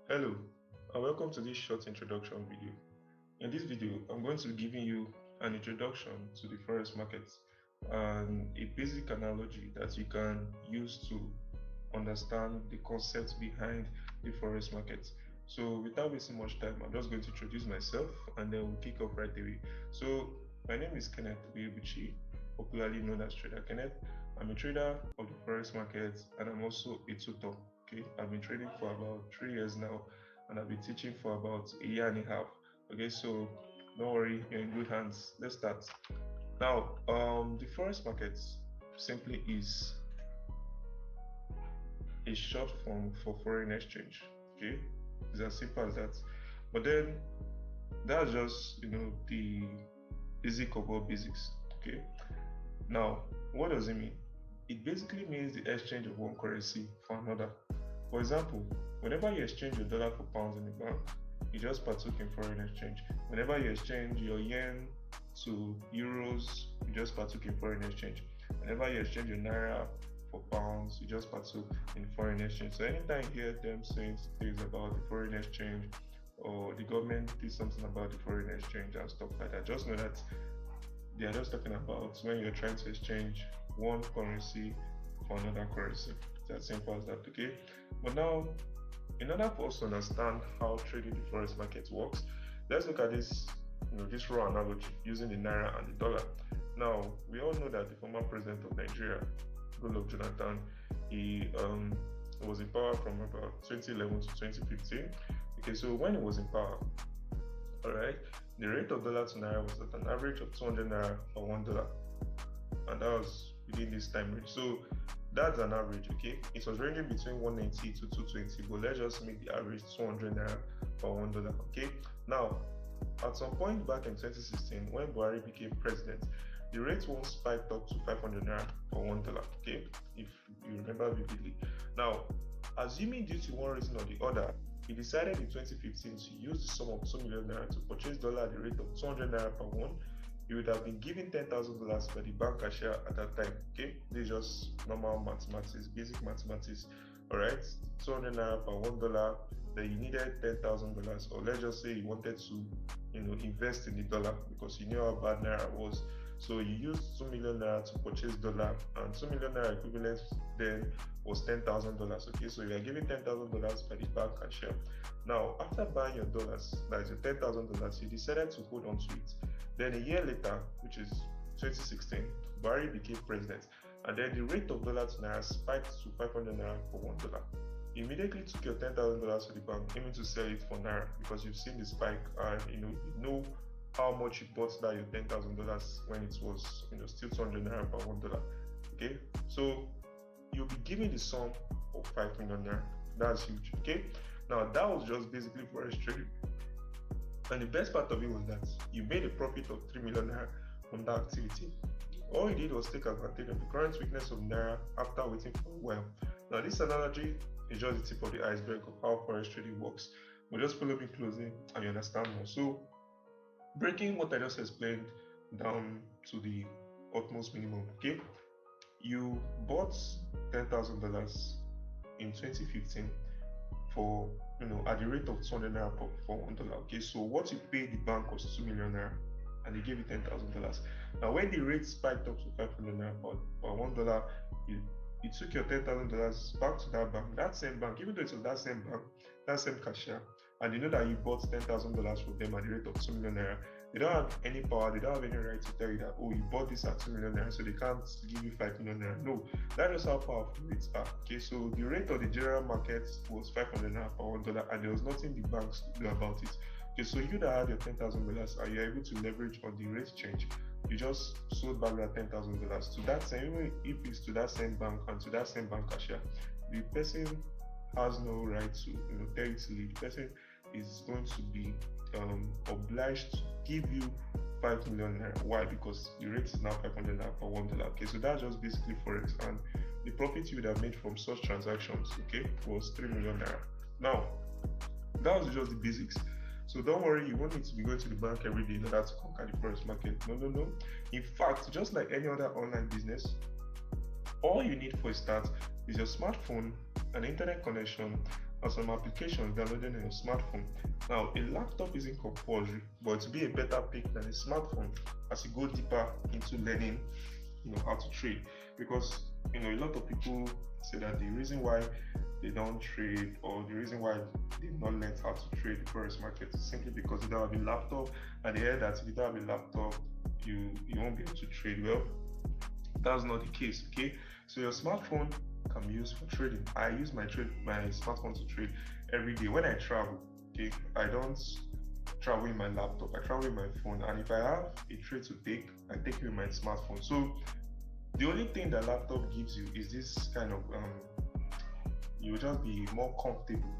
Hello, and welcome to this short introduction video. In this video, I'm going to be giving you an introduction to the forex market and a basic analogy that you can use to understand the concept behind the forex market. So, without wasting much time, I'm just going to introduce myself and then we'll kick off right away. So, my name is Kenneth Uyebuchi, popularly known as Trader Kenneth. I'm a trader of the forex market and I'm also a tutor. Okay, I've been trading for about 3 years now and I've been teaching for about a year and a half. Okay, so don't worry, you're in good hands. Let's start. Now, the forex market simply is a short form for foreign exchange. Okay, it's as simple as that. But then that's just the basic of all basics. Okay, now what does it mean? It basically means the exchange of one currency for another. For example, whenever you exchange your dollar for pounds in the bank, you just partook in foreign exchange. Whenever you exchange your yen to euros, you just partook in foreign exchange. Whenever you exchange your naira for pounds, you just partook in foreign exchange. So anytime you hear them saying things about the foreign exchange or the government did something about the foreign exchange and stuff like that, just know that they are just talking about when you're trying to exchange one currency for another currency. It's as simple as that, okay? But now, in order for us to understand how trading the forex market works, let's look at this raw analogy using the naira and the dollar. Now, we all know that the former president of Nigeria, Goodluck Jonathan, he was in power from about 2011 to 2015. Okay, so when he was in power, all right, the rate of dollar to naira was at an average of 200 naira for $1, and that was within this time range. So that's an average, okay? It was ranging between 190 to 220, but let's just make the average 200 naira for $1, okay? Now, at some point back in 2016, when Buhari became president, the rate once spiked up to 500 naira for $1, okay? If you remember vividly. Now, assuming due to one reason or the other, he decided in 2015 to use the sum of 2 million naira to purchase dollar at the rate of 200 naira per one. He would have been given $10,000 by the bank cashier at that time. Okay, this is just normal mathematics, basic mathematics. All right, 200 naira per $1. Then you needed $10,000, or let's just say you wanted to, invest in the dollar because you knew how bad naira was. So you used 2 million naira to purchase dollar, and 2 million naira equivalent then was $10,000. Okay, so you are giving $10,000 by the bank cashier. Now, after buying your dollars, that is your $10,000, you decided to hold on to it. Then a year later, which is 2016, Buhari became president, and then the rate of dollar to naira spiked to 500 naira for $1. You immediately took your $10,000 to the bank, aiming to sell it for naira because you've seen the spike and you know how much you bought that your $10,000 when it was still 200 naira per $1. Okay, so you'll be given the sum of 5 million naira. That's huge. Okay, now that was just basically forex trading, and the best part of it was that you made a profit of 3 million naira from that activity. All you did was take advantage of the current weakness of naira after waiting for a while. Now, this analogy is just the tip of the iceberg of how forex trading works. But just follow me closely and you understand more. So, breaking what I just explained down to the utmost minimum, okay? You bought $10,000 in 2015 for at the rate of 200 naira for $1. Okay, so what you paid the bank was 2 million naira, and they gave you $10,000. Now, when the rate spiked up to 500 naira for $1, you took your $10,000 back to that bank, even though it was that same bank, that same cashier, and you know that you bought $10,000 from them at the rate of 2 million naira. They don't have any power, they don't have any right to tell you that, oh, you bought this at 2 million naira, so they can't give you 5 million naira. No, that's just how powerful rates are. Okay, so the rate of the general market was 500 naira for $1, and there was nothing the banks could do about it. Okay, so you that had your $10,000 and you're able to leverage on the rate change, you just sold back that $10,000 to that same, even if it's to that same bank and to that same bank cashier, the person has no right to tell you to leave. The person is going to be obliged to give you 5 million naira. Why? Because the rate is now 500 naira for $1. Okay, so that's just basically forex, and the profit you would have made from such transactions, okay, was 3 million naira. Now, that was just the basics. So don't worry, you won't need to be going to the bank every day in order to conquer the forex market. No. In fact, just like any other online business, all you need for a start is your smartphone, an internet connection, and some applications downloaded on your smartphone. Now, a laptop isn't compulsory, but to be a better pick than a smartphone as you go deeper into learning, how to trade. Because a lot of people say that the reason why they don't trade, or the reason why they've not learned how to trade the forex market, is simply because they don't have a laptop, and they hear that if you don't have a laptop, you won't be able to trade. Well, that's not the case. Okay, so your smartphone can be used for trading. I use my smartphone to trade every day when I travel. Okay, I don't travel with my laptop, I travel with my phone, and if I have a trade to take, I take it with my smartphone. So the only thing that laptop gives you is this kind of you'll just be more comfortable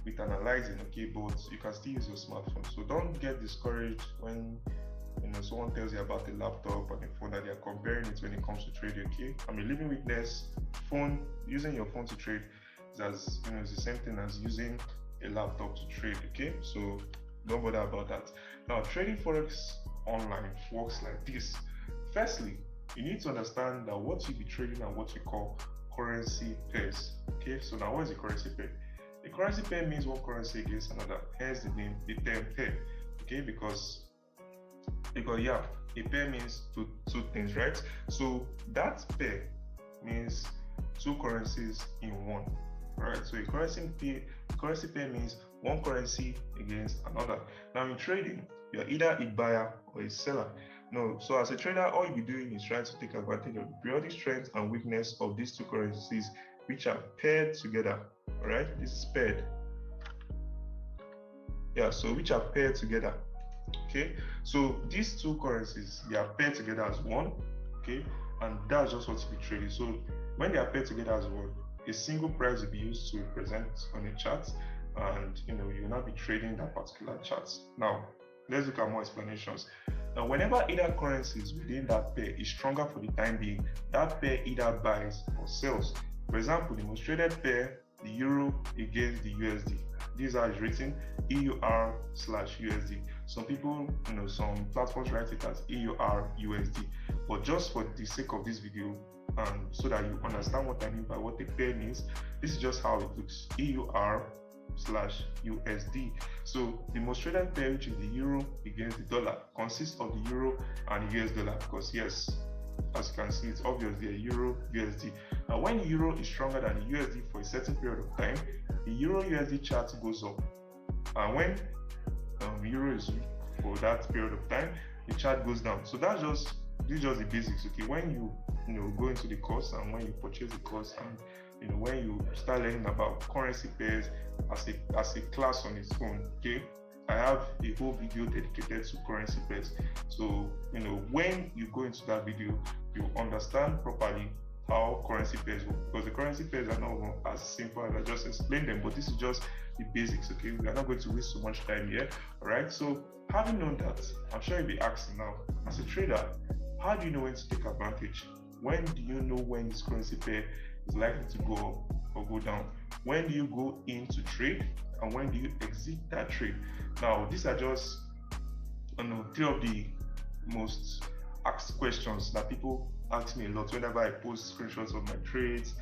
with analyzing, okay, but you can still use your smartphone. So don't get discouraged when someone tells you about a laptop and a phone, that they are comparing it when it comes to trading. Okay, I'm a living witness. Using your phone to trade is it's the same thing as using a laptop to trade. Okay, so don't bother about that. Now, trading forex online works like this. Firstly, you need to understand that what you be trading and what we call currency pairs. Okay, so now what is a currency pair? A currency pair means one currency against another, hence the name, the term pair. Okay, because yeah, a pair means two things, right? So that pair means two currencies in one. Right, so a currency pair means one currency against another. Now in trading, you're either a buyer or a seller. No, so as a trader, all you'll be doing is trying to take advantage of the periodic strength and weakness of these two currencies, which are paired together. All right, this is paired. Yeah, so which are paired together. Okay, so these two currencies, they are paired together as one. Okay, and that's just what you'll be trading. So when they are paired together as one, a single price will be used to represent on a chart, and you will not be trading that particular chart. Now, let's look at more explanations. Now, whenever either currencies within that pair is stronger for the time being, that pair either buys or sells. For example, the most traded pair, the euro against the USD. This is written EUR/USD. Some people, some platforms write it as EUR/USD. But just for the sake of this video, and so that you understand what I mean by what a pair means, this is just how it looks: EUR/USD. So the most traded pair, which is the euro against the dollar, consists of the euro and the US dollar, because yes, as you can see, it's obvious there, euro USD. Now, when the euro is stronger than the USD for a certain period of time, the euro USD chart goes up, and when euro is weak for that period of time, the chart goes down. So this is just the basics. Okay, when you go into the course, and when you purchase the course, and when you start learning about currency pairs as a class on its own, okay, I have a whole video dedicated to currency pairs. So when you go into that video, you understand properly how currency pairs work, because the currency pairs are not as simple as I just explained them, but this is just the basics. Okay, we are not going to waste so much time here. All right, so having known that, I'm sure you'll be asking now, as a trader, how do you know when to take advantage? When do you know when this currency pair is likely to go up or go down? When do you go in to trade, and when do you exit that trade? Now, these are just three of the most asked questions that people ask me a lot whenever I post screenshots of my trades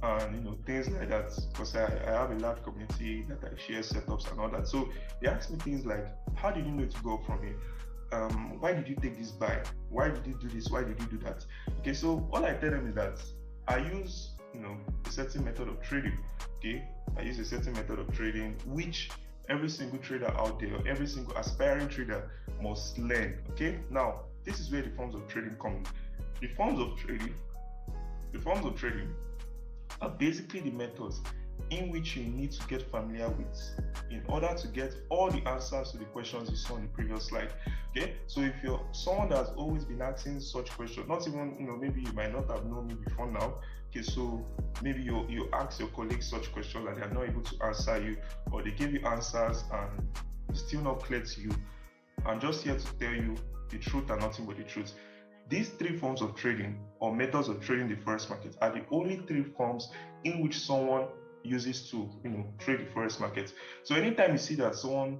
and things like that, because I have a large community that I share setups and all that. So they ask me things like, how did you know to go up from here? Why did you take this buy? Why did you do this? Why did you do that? Okay, so all I tell them is that I use a certain method of trading. Okay, I use a certain method of trading which every single trader out there, or every single aspiring trader must learn. Okay, now this is where the forms of trading come in. The forms of trading are basically the methods in which you need to get familiar with in order to get all the answers to the questions you saw on the previous slide. Okay, so if you're someone that's always been asking such questions, not even maybe you might not have known me before now. Okay, so maybe you ask your colleagues such questions and they are not able to answer you, or they give you answers and it's still not clear to you. I'm just here to tell you the truth and nothing but the truth. These three forms of trading, or methods of trading the forex market, are the only three forms in which someone uses to trade the forex market. So anytime you see that someone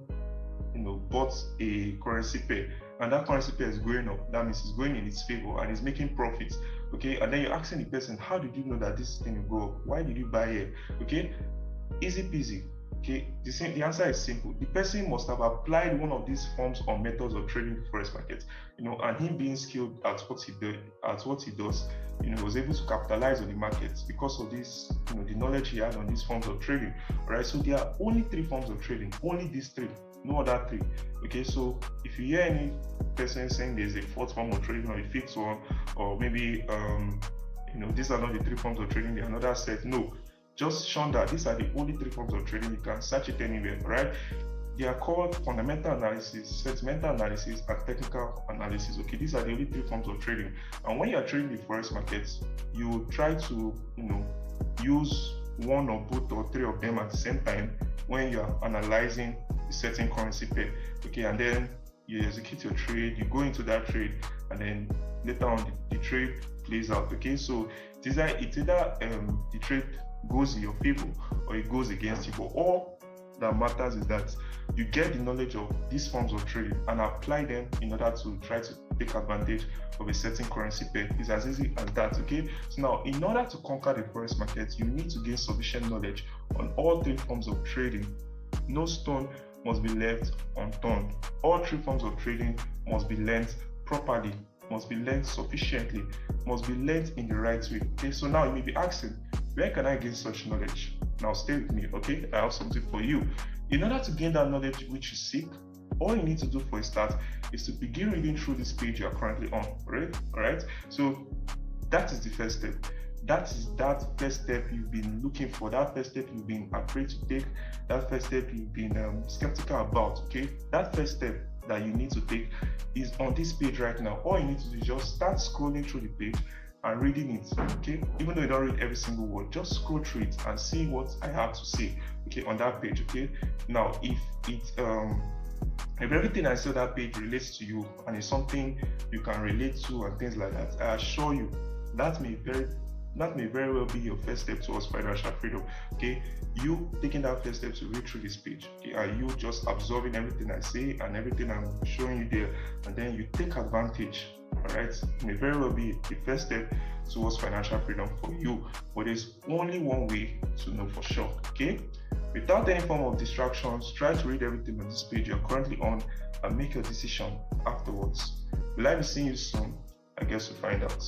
bought a currency pair and that currency pair is going up, that means it's going in its favor and it's making profits. Okay, and then you're asking the person, how did you know that this thing will go up? Why did you buy it? Okay, easy peasy. Okay, the answer is simple. The person must have applied one of these forms or methods of trading the forex market, and him being skilled at what he does, was able to capitalize on the market because of this, the knowledge he had on these forms of trading. All right, so there are only three forms of trading, only these three, no other three. Okay, so if you hear any person saying there's a fourth form of trading or a fifth one, or maybe these are not the three forms of trading, there are another set. No, just shun that. These are the only three forms of trading. You can search it anywhere, right? They are called fundamental analysis, sentimental analysis, and technical analysis. Okay, these are the only three forms of trading. And when you are trading the forex markets, you try to, use one or both or three of them at the same time when you are analyzing a certain currency pair. Okay, and then you execute your trade, you go into that trade, and then later on the trade plays out. Okay, so it's either the trade goes in your favor or it goes against you, but all that matters is that you get the knowledge of these forms of trading and apply them in order to try to take advantage of a certain currency pair. It's as easy as that. Okay, so now in order to conquer the forex market, you need to gain sufficient knowledge on all three forms of trading. No stone must be left unturned. All three forms of trading must be learned properly, must be learned sufficiently, must be learned in the right way. Okay, so now you may be asking, where can I gain such knowledge? Now stay with me, okay? I have something for you. In order to gain that knowledge which you seek, all you need to do for a start is to begin reading through this page you are currently on, right? All right. So that is the first step. That is that first step you've been looking for, that first step you've been afraid to take, that first step you've been skeptical about, okay? That first step that you need to take is on this page right now. All you need to do is just start scrolling through the page and reading it, okay? Even though you don't read every single word, just scroll through it and see what I have to say, okay, on that page, okay? Now, if everything I say on that page relates to you and it's something you can relate to and things like that, I assure you that may very well be your first step towards financial freedom. Okay, you taking that first step to read through this page, okay, are you just absorbing everything I say and everything I'm showing you there, and then you take advantage. All right, it may very well be the first step towards financial freedom for you, but there's only one way to know for sure. Okay, without any form of distractions, try to read everything on this page you're currently on and make your decision afterwards. Will I be seeing you soon? I guess we'll find out.